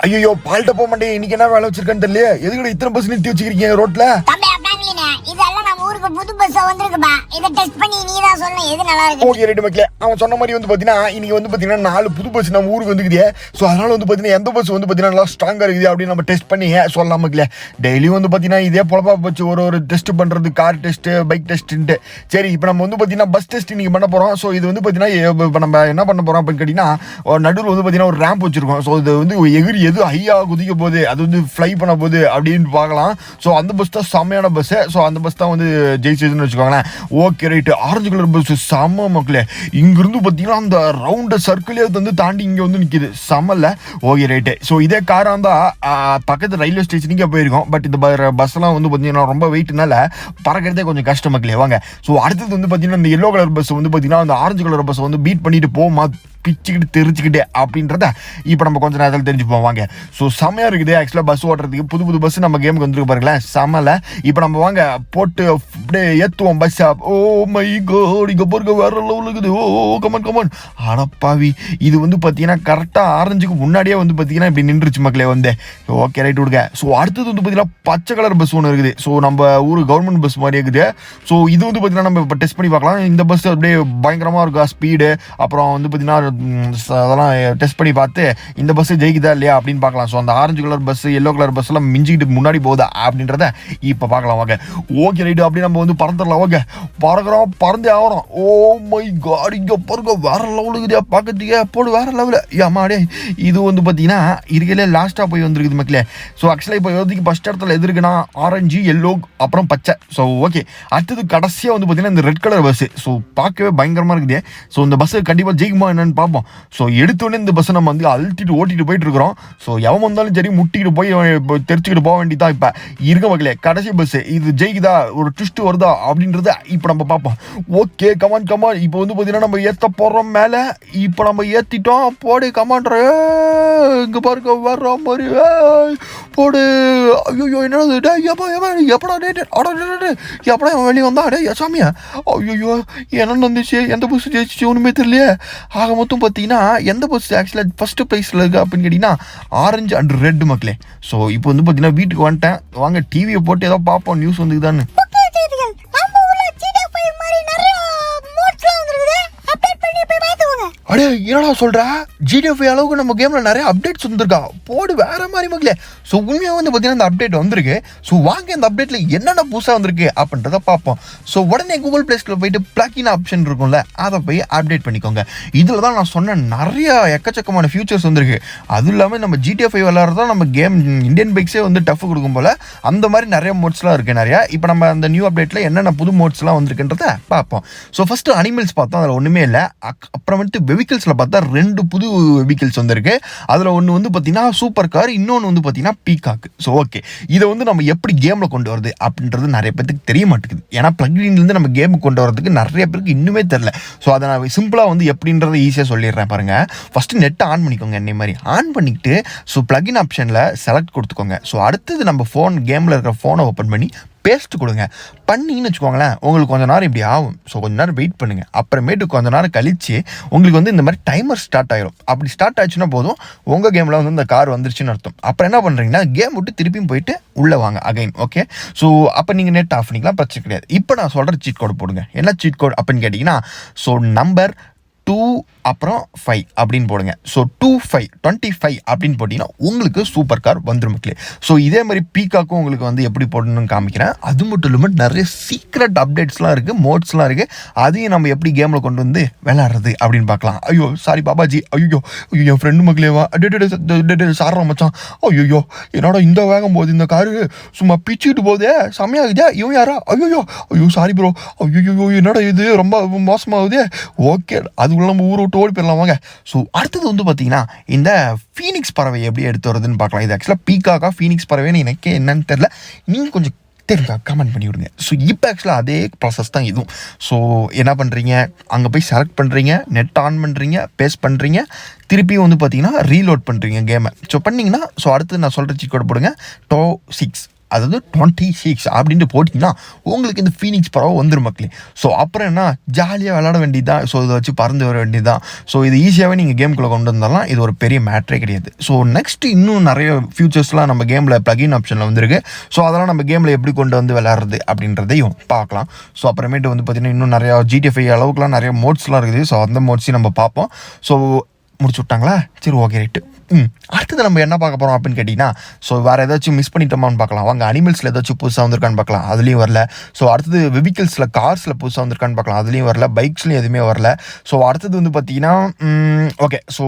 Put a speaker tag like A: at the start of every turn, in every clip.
A: ஐயோ பால்ட்ட போக மாட்டேன். இன்னைக்கு என்ன வேலை வச்சிருக்கேன்னு தெரியல. எதுக்கு இத்தனை பஸ் நிறுத்தி வச்சிருக்கீங்க ரோட்ல?
B: இதெல்லாம் நம்ம ஊருக்கு புது பஸ் வந்திருக்குப்பா. இத டெஸ்ட் பண்ணி நீ தான் சொல்லணும் எது நல்லா இருக்கு.
A: ஓகே ரைட் மக்களே. அவன் சொன்ன மாதிரி வந்து பாத்தீங்கன்னா இன்னைக்கு வந்து பாத்தீங்கன்னா 4 புது பஸ் நம்ம ஊருக்கு வந்துக்குதே. ஸோ அதனால வந்து பாத்தீங்கன்னா எந்த பஸ் வந்து பாத்தீங்கன்னா நல்லா ஸ்ட்ராங்கா இருக்குது அப்படின்னு நம்ம டெஸ்ட் பண்ணி சொல்லலாம் மக்களே. டெய்லியும் வந்து பாத்தீங்கன்னா இதே பொழப்பா போச்சு, ஒரு டெஸ்ட் பண்றது, கார் டெஸ்ட், பைக் டெஸ்ட்ன்ட்டு. சரி இப்போ நம்ம வந்து பாத்தீங்கன்னா பஸ் டெஸ்ட் இன்னைக்கு பண்ண போறோம். ஸோ இது வந்து பாத்தீங்கன்னா இப்போ நம்ம என்ன பண்ண போறோம் அப்படின்னு கேட்டீங்கன்னா நடுவில் வந்து பாத்தீங்கன்னா ஒரு ரேம்ப் வச்சிருக்கோம். ஸோ இது வந்து எகிரி எது ஹையா குதிக்க போகுது, அது வந்து ஃப்ளை பண்ண போகுது அப்படின்னு பார்க்கலாம். ஸோ அந்த பஸ் தான் செம்மையான பஸ். ஸோ அந்த பஸ் தான் வந்து ஜெயிச்சதுன்னு வச்சுக்கோங்களேன். Okay right. Orange colour bus செம்ம மக்களே. இங்கிருந்து பார்த்தீங்கன்னா அந்த ரவுண்டு சர்க்கிளே வந்து தாண்டி இங்கே வந்து நிற்கிது. செம்மல்ல. Okay right. ஸோ இதே காராக இருந்தால் பக்கத்து ரயில்வே ஸ்டேஷனுக்கே போயிருக்கோம். பட் இந்த பஸ்லாம் வந்து பார்த்தீங்கன்னா ரொம்ப வெயிட்னால பறக்கிறதே கொஞ்சம் கஷ்டம் மக்களே. வாங்க. ஸோ அடுத்தது வந்து பார்த்தீங்கன்னா இந்த எல்லோ கலர் பஸ் வந்து பார்த்தீங்கன்னா அந்த ஆரஞ்சு கலர் பஸ் வந்து பீட் பண்ணிட்டு போமா பிச்சுக்கிட்டு தெரிச்சுக்கிட்டே அப்படின்றத இப்போ நம்ம கொஞ்சம் நேரத்தில் தெரிஞ்சு போவாங்க. ஸோ செம்மையாக இருக்குது ஆக்சுவலாக பஸ் ஓட்டுறதுக்கு. புது புது பஸ் நம்ம கேமுக்கு வந்துருக்கு பாருங்களேன். செம்மல. இப்போ நம்ம வாங்க போட்டு அப்படியே ஏற்றுவோம் பஸ். ஓ மை காட், இங்கே பாருங்க வேற லெவலில் இருக்குது. ஓ கமன் அடப்பாவி. இது வந்து பார்த்தீங்கன்னா கரெக்டாக ஆரஞ்சுக்கு முன்னாடியே வந்து பார்த்தீங்கன்னா இப்படி நின்றுச்சு மக்களே வந்து. ஓகே ரைட் விடுங்க. ஸோ அடுத்தது வந்து பார்த்தீங்கன்னா பச்சை கலர் பஸ் ஒன்று இருக்குது. ஸோ நம்ம ஊர் கவர்மெண்ட் பஸ் மாதிரி இருக்குது. ஸோ இது வந்து பார்த்தீங்கன்னா நம்ம இப்போ டெஸ்ட் பண்ணி பார்க்கலாம். இந்த பஸ் அப்படியே பயங்கரமாக இருக்கா ஸ்பீடு. அப்புறம் வந்து பார்த்தீங்கன்னா அதெல்லாம் டெஸ்ட் பண்ணி பார்த்து இந்த பஸ் ஜெயிக்குதா இல்லையா அப்படின்னு பார்க்கலாம். ஸோ அந்த orange colour bus, yellow colour bus எல்லாம் மிஞ்சிக்கிட்டு முன்னாடி போகுதா அப்படின்றத இப்போ பார்க்கலாம். வாங்க. Okay right. அப்படி நம்ம வந்து பறந்துடலாம். ஓகே பறக்கிறோம், பறந்தே ஆகிறோம். ஓ மை காட், இங்கே பாருங்க வேற லெவலுக்குதே பார்க்கறதுக்கே. போடு வேற லெவலு. ஏமாடே. இது வந்து பார்த்தீங்கன்னா இருக்கலே லாஸ்ட்டாக போய் வந்துருக்குது மக்களே. ஸோ ஆக்சுவலாக இப்போ யோதிக்கு ஃபஸ்ட் இடத்துல எது இருக்குன்னா ஆரஞ்சு, எல்லோ, அப்புறம் பச்சை. So okay. அடுத்தது கடைசியாக வந்து பார்த்தீங்கன்னா இந்த ரெட் கலர் பஸ்ஸு. ஸோ பார்க்கவே பயங்கரமாக இருக்குது. ஸோ இந்த பஸ்ஸு கண்டிப்பாக ஜெயிக்குமா என்னன்னு பார்ப்போம். ஸோ எடுத்தோடனே இந்த பஸ்ஸை நம்ம வந்து அழுத்திட்டு ஓட்டிட்டு போயிட்டு இருக்கிறோம். ஸோ எவன் வந்தாலும் சரி முட்டிக்கிட்டு போய் தெரிச்சுக்கிட்டு போக வேண்டியதான். இப்போ இருக்க மக்களே கடைசி பஸ் இது ஜெயிக்குதா, ஒரு ட்விஸ்ட் வருதா அப்படின்றத இப்போ நம்ம பார்ப்போம். Okay come on. இப்போ வந்து பார்த்தீங்கன்னா நம்ம ஏற்ற போடுறோம் மேலே. இப்போ நம்ம ஏற்றிட்டோம். போடு கமான்ற. இங்கே பாருங்க வர்ற மாதிரி போடு. ஐயோ என்னது எப்படா எப்படா வெளியே வந்தா அடே சாமியா. ஐயோ என்ன வந்துச்சு, எந்த பஸ் ஜெயிச்சு ஒன்றுமே தெரியலையே. ஆக மொத்தம் பார்த்தீங்கன்னா எந்த பஸ் ஆக்சுவலாக ஃபர்ஸ்ட் ப்ரைஸில் இருக்குது அப்படின்னு கேட்டிங்கன்னா ஆரஞ்சு அண்ட் ரெட் மக்களே. ஸோ இப்போ வந்து பார்த்தீங்கன்னா வீட்டுக்கு வந்துட்டேன். வாங்க டிவியை போட்டு ஏதோ பார்ப்போம் நியூஸ் வந்துக்குதான்னு. அடே என்னடா சொல்ற, ஜிடிஎஃப் அளவுக்கு நம்ம கேம்ல நிறைய அப்டேட்ஸ் வந்திருக்கா. போடு வேற மாதிரி மக்களே. ஸோ உண்மையாக வந்து பார்த்தீங்கன்னா இந்த அப்டேட் வந்திருக்கு. ஸோ வாங்க இந்த அப்டேட்ல என்னென்ன புதுசாக வந்திருக்கு அப்படின்றத பார்ப்போம். ஸோ உடனே கூகுள் பிளே ஸ்டோர்ல போயிட்டு பிளக்கின் ஆப்ஷன் இருக்கும்ல, அதை போய் அப்டேட் பண்ணிக்கோங்க. இதில் தான் நான் சொன்ன நிறைய எக்கச்சக்கமான ஃபியூச்சர்ஸ் வந்திருக்கு. அதுவும் இல்லாமல் நம்ம ஜிடிஎஃப் விளையாடுறதா நம்ம கேம் இந்தியன் பைக்ஸே வந்து டஃப் கொடுக்கும் போல அந்த மாதிரி நிறைய மோட்ஸ்லாம் இருக்குது நிறையா. இப்போ நம்ம அந்த நியூ அப்டேட்டில் என்னென்ன புது மோட்ஸ்லாம் வந்திருக்குன்றத பார்ப்போம். ஸோ ஃபஸ்ட்டு அனிமல்ஸ் பார்த்தோம், அதில் ஒன்றுமே இல்லை. அப்புறமேட்டு வெஹிக்கிள்ஸில் பார்த்தா 2 புது வெஹிக்கிள்ஸ் வந்திருக்கு. அதில் ஒன்று வந்து பார்த்தீங்கன்னா சூப்பர் கார், இன்னொன்று வந்து பார்த்தீங்கன்னா பீகாக். ஸோ ஓகே, இதை வந்து நம்ம எப்படி கேமில் கொண்டு வரது அப்படின்றது நிறைய பேருக்கு தெரிய மாட்டேங்குது. ஏன்னா பிளக்இன்லேருந்து நம்ம கேமுக்கு கொண்டு வரதுக்கு நிறைய பேருக்கு இன்னுமே தெரில. ஸோ அதை நான் சிம்பிளாக வந்து எப்படின்றத ஈஸியாக சொல்லிடுறேன் பாருங்கள். ஃபஸ்ட்டு நெட்டை ஆன் பண்ணிக்கோங்க. என்னை மாதிரி ஆன் பண்ணிக்கிட்டு ஸோ பிளக்இன் ஆப்ஷனில் செலக்ட் கொடுத்துக்கோங்க. ஸோ அடுத்தது நம்ம ஃபோன் கேமில் இருக்கிற ஃபோனை ஓப்பன் பண்ணி பேஸ்ட் கொடுங்க. பண்ணின்னு வச்சுக்கோங்களேன், உங்களுக்கு கொஞ்சம் நேரம் இப்படி ஆகும். ஸோ கொஞ்சம் நேரம் வெயிட் பண்ணுங்கள். அப்புறமேட்டு கொஞ்சம் நேரம் கழிச்சு உங்களுக்கு வந்து இந்த மாதிரி டைமர் ஸ்டார்ட் ஆகிடும். அப்படி ஸ்டார்ட் ஆச்சுன்னா போதும், உங்கள் கேமில் வந்து இந்த கார் வந்துருச்சுன்னு அர்த்தம். அப்புறம் என்ன பண்ணுறீங்கன்னா கேம் விட்டு திருப்பியும் போயிட்டு உள்ளே வாங்க அகைன். ஓகே, ஸோ அப்போ நீங்கள் நெட் ஆஃப் பண்ணிக்கலாம், பிரச்சனை கிடையாது. இப்போ நான் சொல்கிற சீட் கோடு போடுங்க. என்ன சீட் கோட் அப்படின்னு கேட்டிங்கன்னா ஸோ நம்பர் 2 அப்புறம் 5 அப்படின்னு போடுங்க. ஸோ 25 அப்படின்னு போட்டிங்கன்னா உங்களுக்கு சூப்பர் கார் வந்துடும் மக்களே. ஸோ இதே மாதிரி பீகாக்கும் உங்களுக்கு வந்து எப்படி போடணும்னு காமிக்கிறேன். அது மட்டும் இல்லாமல் நிறைய சீக்ரெட் அப்டேட்ஸ்லாம் இருக்குது, மோட்ஸ்லாம் இருக்குது. அதையும் நம்ம எப்படி கேமில் கொண்டு வந்து விளையாடுறது அப்படின்னு பார்க்கலாம். ஐயோ சாரி பாபாஜி. ஐயோ என் ஃப்ரெண்டு மக்களேவா சாடுறோம் மச்சான். ஐயோ என்னோட இந்த வேகம் போகுது இந்த காரு, சும்மா பிச்சுக்கிட்டு போகுதே, செம்மையாகுதே. இவன் யாரா? ஐயோ சாரி ப்ரோ. ஐயோ என்னடா இது ரொம்ப மோசமாகுதே. ஓகே, அதுக்குள்ள நம்ம ஊரை விட்டு ஓடி போயிடலாம் வாங்க. ஸோ அடுத்தது வந்து பார்த்தீங்கன்னா இந்த ஃபீனிக்ஸ் பறவை எப்படி எடுத்து வருதுன்னு பார்க்கலாம். இது ஆக்சுவலாக பீகாக்கா ஃபீனிக்ஸ் பறவைன்னு எனக்கு என்னன்னு தெரியல, நீங்கள் கொஞ்சம் தெரிஞ்சா கமெண்ட் பண்ணி விடுங்க. ஸோ இப்போ ஆக்சுவலாக அதே ப்ராசஸ் தான் இதுவும். ஸோ என்ன பண்ணுறீங்க, அங்கே போய் செலக்ட் பண்ணுறீங்க, நெட் ஆன் பண்ணுறீங்க, பேஸ்ட் பண்ணுறீங்க, திருப்பியும் வந்து பார்த்தீங்கன்னா ரீலோட் பண்ணுறீங்க கேமை. ஸோ பண்ணிங்கன்னா ஸோ அடுத்து நான் சொல்கிற சீட் கோட் போடுங்க 26 அதாவது 26 அப்படின்ட்டு போட்டிங்கன்னா உங்களுக்கு இந்த ஃபீனிக்ஸ் பறவை வந்துடும் மக்களே. ஸோ அப்புறம் என்ன, ஜாலியாக விளாட வேண்டியதுதான். ஸோ இதை வச்சு பறந்து வர வேண்டியதுதான். ஸோ இது ஈஸியாகவே நீங்கள் கேமுக்குள்ளே கொண்டு வந்தாலும் இது ஒரு பெரிய மேட்ரே கிடையாது. ஸோ நெக்ஸ்ட் இன்னும் நிறைய ஃபியூச்சர்ஸ்லாம் நம்ம கேமில் ப்ளகின் ஆப்ஷனில் வந்துருக்கு. ஸோ அதெல்லாம் நம்ம கேமில் எப்படி கொண்டு வந்து விளையாடுறது அப்படின்றதையும் பார்க்கலாம். ஸோ அப்புறமேட்டு வந்து பார்த்திங்கன்னா இன்னும் நிறையா GTA 5 அளவுக்குலாம் நிறைய மோட்ஸ்லாம் இருக்குது. ஸோ அந்த மோட்ஸையும் நம்ம பார்ப்போம். ஸோ முடிச்சு விட்டாங்களா, சரி ஓகே ரைட்டு. அடுத்தது நம்ம என்ன பார்க்க போகிறோம் அப்படின்னு கேட்டிங்கன்னா, ஸோ வேறு ஏதாச்சும் மிஸ் பண்ணிட்டோமான்னு பார்க்கலாம். வாங்க, அனிமல்ஸில் ஏதாச்சும் புதுசாக வந்திருக்கான்னு பார்க்கலாம், அதுலேயும் வரல. ஸோ அடுத்தது வெஹிக்கிள்ஸில் கார்ஸில் புதுசாக வந்திருக்கான்னு பார்க்கலாம், அதுலேயும் வரல. பைக்ஸ்லையும் எதுவுமே வரல. ஸோ அடுத்தது வந்து பார்த்தீங்கன்னா ஓகே, ஸோ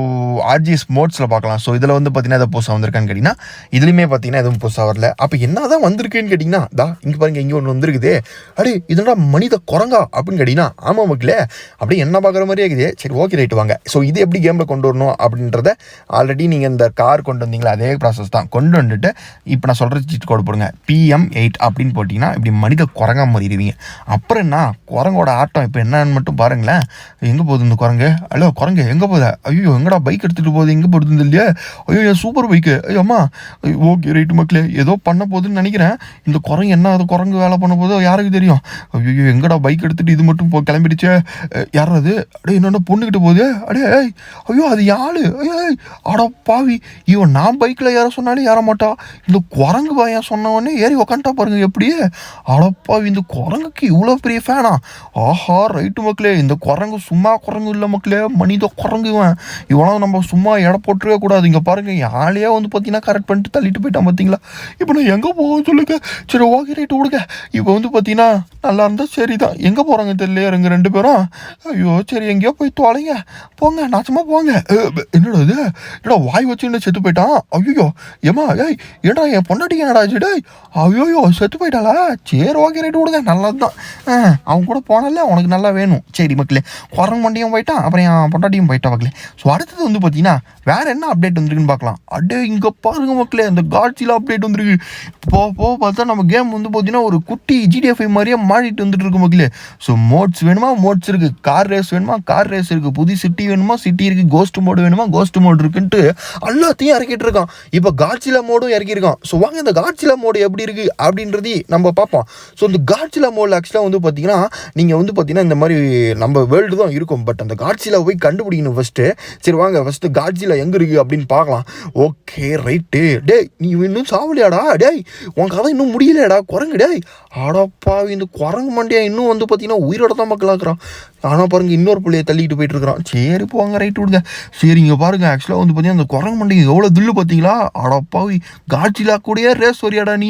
A: RGS மோட்ஸில் பார்க்கலாம். ஸோ இதில் வந்து பார்த்தீங்கன்னா எதாவது புதுசாக வந்திருக்கான்னு கேட்டிங்கன்னா இதுலேயுமே பார்த்தீங்கன்னா எதுவும் புதுசாக வரல. அப்போ என்ன தான் வந்திருக்குன்னு கேட்டிங்கன்னா, இங்கே பாருங்கள், இங்கே ஒன்று வந்துருக்குது. அடே இதனடா மனித குரங்கா அப்படின்னு கேட்டிங்கன்னா, ஆமாம் மக்களே அப்படியே என்ன பார்க்குற மாதிரியே இருக்குது. சரி ஓகே ரைட்டு வாங்க. ஸோ இது எப்படி கேமில் கொண்டு வரணும் அப்படின்றத ஆல்ரெடி நீங்கள் இந்த கார் கொண்டு வந்தீங்களா அதே ப்ராசஸ் தான். கொண்டு வந்துட்டு இப்போ நான் சொல்கிற சீட் கோடு போடுங்க, PM8 அப்படின்னு போட்டிங்கன்னா இப்படி மனித குரங்கா மாறிடுவீங்க. அப்புறம் என்ன, குரங்கோட ஆட்டம் இப்போ என்னன்னு மட்டும் பாருங்களேன். எங்கே போகுது இந்த குரங்கு? ஹலோ குரங்கு எங்கே போகுது? ஐயோ எங்கடா பைக் எடுத்துகிட்டு போகுது, எங்கே போடுது இல்லையா? ஐயோ என் சூப்பர் பைக்கு, ஐயோ அம்மா ஓகே ரைட்டு மக்களே, ஏதோ பண்ண போகுதுன்னு நினைக்கிறேன். இந்த குரங்கு என்ன அது குரங்கு வேலை பண்ண போதோ யாருக்கு தெரியும். ஐயோ எங்கடா பைக் எடுத்துகிட்டு இது மட்டும் கிளம்பிடுச்சு. யாரும் அது அப்படியே என்னென்ன பொண்ணுக்கிட்ட போகுது. அடே ஐயோ அது யாரு? அட பாவி, இவன் நான் பைக்கில் ஏற சொன்னாலே ஏற மாட்டா. இந்த குரங்கு பையன் சொன்னவொடனே ஏறி உக்காண்டா பாருங்க எப்படியே. அடப்பாவி, இந்த குரங்குக்கு இவ்வளோ பெரிய ஃபேனா? ஆஹா ரைட்டு மக்களே, இந்த குரங்கு சும்மா குரங்கு இல்லை மக்களே, மனித குரங்கு இவனாம் நம்ம சும்மா எடை போட்டுருவே கூடாது. இங்கே பாருங்க யாழையே வந்து பார்த்தீங்கன்னா கரெக்ட் பண்ணிட்டு தள்ளிட்டு போயிட்டான் பார்த்தீங்களா. இப்போ நான் எங்கே போக சொல்லுங்க. சரி ஓகே ரைட்டு விடுங்க. இப்போ வந்து பார்த்தீங்கன்னா நல்லா இருந்தால் சரி தான். எங்கே போகிறாங்க தெரியலையா இருங்க ரெண்டு பேரும். ஐயோ சரி எங்கேயோ போய் தொலைங்க, போங்க நாச்சமாக போங்க. என்னடா இது, என்னடா வாய் வச்சுன்னு செத்து போயிட்டான். ஐயோ ஏமா ஏய் ஏடா என் பொண்டாட்டிக்கு என்னடா ஆச்சு? டேய் ஐயோ செத்து போயிட்டாளா? சரி ஓகே ரைட்டு விடுங்க, நல்லது தான். அவன் கூட போனால உனக்கு நல்லா வேணும். சரி மக்களே, குரங்கு மண்டியும் போயிட்டான், அப்புறம் என் பொண்டாட்டியும் போயிட்டான் மக்களே. ஸோ அடுத்தது வந்து பார்த்தீங்கன்னா வேறு என்ன அப்டேட் வந்துருக்குன்னு பார்க்கலாம். அடே இங்கே பாருங்க மக்களே, அந்த காட்சியில் அப்டேட் வந்துருக்கு. போக பார்த்தா நம்ம கேம் வந்து பார்த்தீங்கன்னா ஒரு குட்டி GTA 5 மாதிரியே மாறிட்டு வந்துட்டு இருக்கு மக்களே. ஸோ மோட்ஸ் வேணுமா மோட்ஸ் இருக்குது, கார் ரேஸ் வேணுமா கார் ரேஸ் இருக்குது, புது சிட்டி வேணுமா சிட்டி இருக்குது, கோஸ்ட் மோடு வேணுமா கோஸ்ட் மோடு இருக்குன்ட்டு எல்லாத்தையும் இறக்கிட்டு இருக்கான். இப்போ காட்சிலா மோடும் இறக்கியிருக்கான். ஸோ வாங்க இந்த காட்சிலா மோடு எப்படி இருக்குது அப்படின்றதையும் நம்ம பார்ப்போம். ஸோ இந்த காட்சிலா மோடில் ஆக்சுவலாக வந்து பார்த்தீங்கன்னா நீங்கள் வந்து பார்த்தீங்கன்னா இந்த மாதிரி நம்ம வேர்ல்டு தான் இருக்கும். பட் அந்த காட்சிலா போய் கண்டுபிடிக்கணும் ஃபஸ்ட்டு. சரி வாங்க ஃபஸ்ட்டு காட்சிலா எங்கே இருக்குது அப்படின்னு பார்க்கலாம். Okay right. டேய் நீ இன்னும் சாவலியாடா? டேய் உன் கதை இன்னும் முடியலையாடா குரங்கு? டேய் ஆடாப்பா, இந்த குரங்கு மண்டியா இன்னும் வந்து பார்த்தீங்கன்னா உயிரோட தான் மக்களாக்குறான். ஆனால் பாருங்க இன்னொரு பிள்ளையை தள்ளிட்டு போயிட்டு இருக்கிறான். சரி போங்க ரைட்டு விடுங்க. சரி இங்கே பாருங்க, ஆக்சுவலாக வந்து பார்த்தீங்கன்னா அந்த குரங்கு மண்டிகை எவ்வளோ தில்லு பார்த்தீங்களா? அடப்பாவி, காட்சிலா கூடயே ரேஸ் வரியாடா நீ?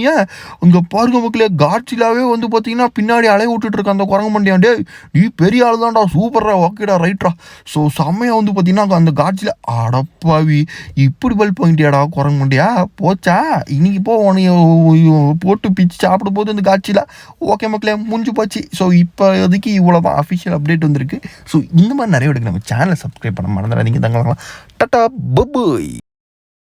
A: இங்கே பாருங்க மக்களே, காட்சிலாவே வந்து பார்த்தீங்கன்னா பின்னாடி அலைய விட்டுட்டு இருக்கான் அந்த குரங்கு மண்டியாண்டே. நீ பெரிய ஆள் தான்டா, சூப்பர்ரா, ஓகேடா ரைட்ரா. ஸோ செம்மையாக வந்து பார்த்தீங்கன்னா அந்த காட்சியில் அடப்பாவி இப்படி பல்ப் வாங்கிட்டியாடா குரங்கு மண்டியா? போச்சா இன்னைக்கு போ, உனைய போட்டு பிச்சு சாப்பிட போது அந்த காட்சியில். ஓகே மக்களே முடிஞ்சு போச்சு. ஸோ இப்போதைக்கு இவ்வளோ தான் அஃபிஷியல் அப்டேட் வந்திருக்கு. ஸோ இந்த மாதிரி நிறைய எடுக்கு நம்ம சேனலை சப்ஸ்கிரைப் பண்ண மறந்துடாதீங்க. தங்கலாம் டாடா பபாய்.